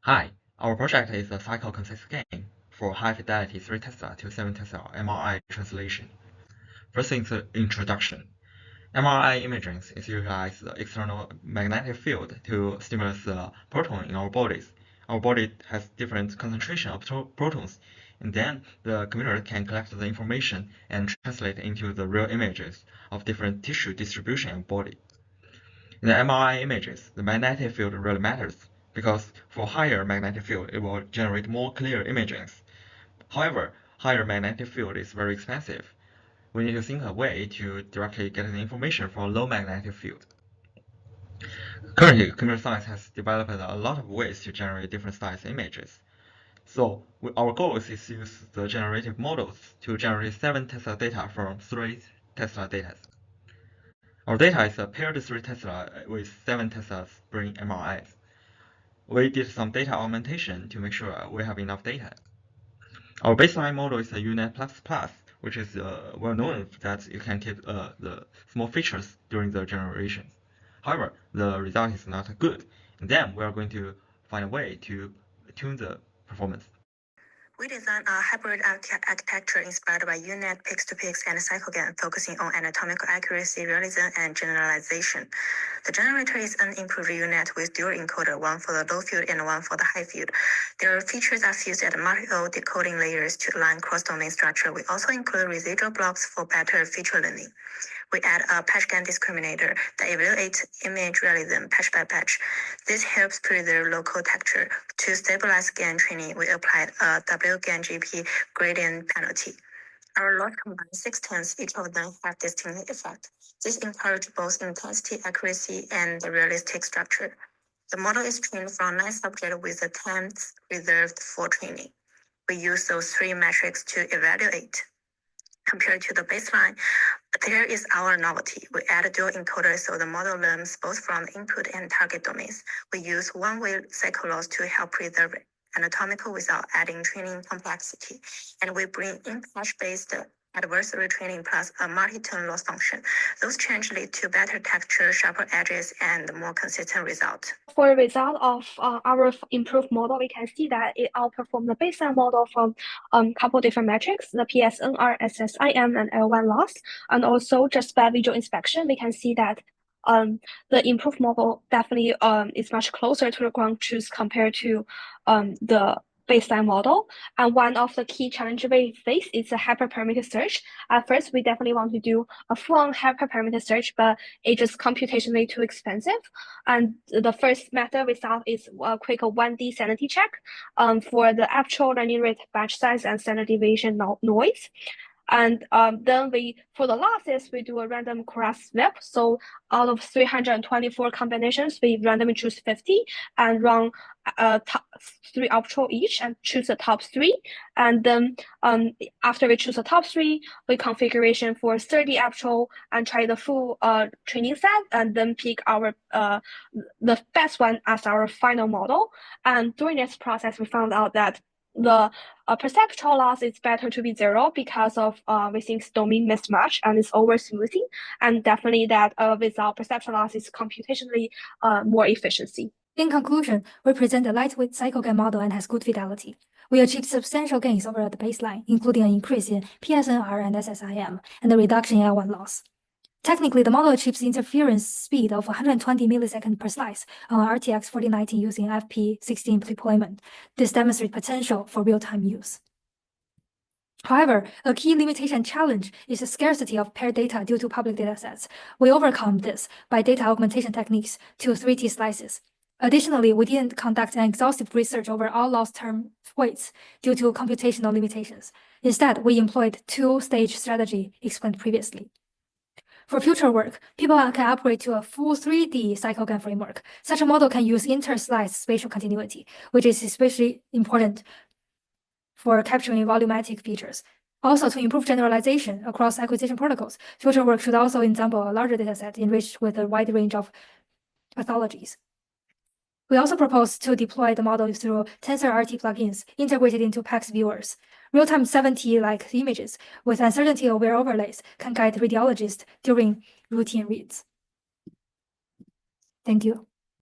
Hi, our project is a cycle-consist gain for high-fidelity 3 Tesla to 7 Tesla MRI translation. First introduction. MRI imaging is utilized the external magnetic field to stimulate the proton in our bodies. Our body has different concentration of protons, and then the computer can collect the information and translate into the real images of different tissue distribution in body. In the MRI images, the magnetic field really matters, because for higher magnetic field, it will generate more clear images. However, higher magnetic field is very expensive. We need to think a way to directly get the information from low magnetic field. Currently, computer science has developed a lot of ways to generate different size images. So our goal is to use the generative models to generate 7 Tesla data from 3 Tesla data. Our data is a paired 3 Tesla with 7 Tesla brain MRIs. We did some data augmentation to make sure we have enough data. Our baseline model is a UNet++, which is well known that you can keep the small features during the generation. However, the result is not good. And then we are going to find a way to tune the performance. We designed a hybrid architecture inspired by UNet, Pix-to-Pix, and CycleGAN, focusing on anatomical accuracy, realism, and generalization. The generator is an improved UNet with dual encoder, one for the low field and one for the high field. Their features are fused at multiple decoding layers to align cross-domain structure. We also include residual blocks for better feature learning. We add a patch GAN discriminator that evaluates image realism patch by patch. This helps preserve local texture. To stabilize GAN training, we applied a WGAN GP gradient penalty. Our loss combines 6 each of them have distinct effect. This encourages both intensity, accuracy, and realistic structure. The model is trained from 9 subjects with the 10th reserved for training. We use those 3 metrics to evaluate. Compared to the baseline, there is our novelty. We add dual encoder so the model learns both from input and target domains. We use one-way cycle loss to help preserve anatomical without adding training complexity. And we bring in patch-based adversary training plus a multi-turn loss function. Those changes lead to better texture, sharper edges, and more consistent result. For the result of our improved model, we can see that it outperformed the baseline model from a couple different metrics, the PSNR, SSIM, and L1 loss. And also just by visual inspection, we can see that the improved model definitely is much closer to the ground truth compared to the baseline model. And one of the key challenges we face is the hyperparameter search. At first, we definitely want to do a full-on hyperparameter search, but it's just computationally too expensive. And the first method we thought is a quick 1D sanity check for the actual learning rate, batch size, and standard deviation noise. And then for the losses, we do a random cross flip. So out of 324 combinations, we randomly choose 50 and run top 3 outro each and choose the top 3. And then after we choose the top 3, we configuration for 30 outro and try the full training set, and then pick our the best one as our final model. And during this process, we found out that the perceptual loss is better to be 0 because of we think domain mismatch and it's over smoothing, and definitely that without perceptual loss is computationally more efficiency. In conclusion, we present a lightweight CycleGAN model and has good fidelity. We achieved substantial gains over the baseline, including an increase in PSNR and SSIM and a reduction in L1 loss. Technically, the model achieves interference speed of 120 milliseconds per slice on RTX 4090 using FP16 deployment. This demonstrates potential for real-time use. However, a key limitation challenge is the scarcity of paired data due to public datasets. We overcome this by data augmentation techniques to 3T slices. Additionally, we didn't conduct an exhaustive research over all loss term weights due to computational limitations. Instead, we employed 2-stage strategy explained previously. For future work, people can upgrade to a full 3D CycleGAN framework. Such a model can use inter-slice spatial continuity, which is especially important for capturing volumetric features. Also, to improve generalization across acquisition protocols, future work should also ensemble a larger dataset enriched with a wide range of pathologies. We also propose to deploy the model through TensorRT plugins integrated into PACS viewers. Real-time 7T-like images with uncertainty-aware overlays can guide radiologists during routine reads. Thank you.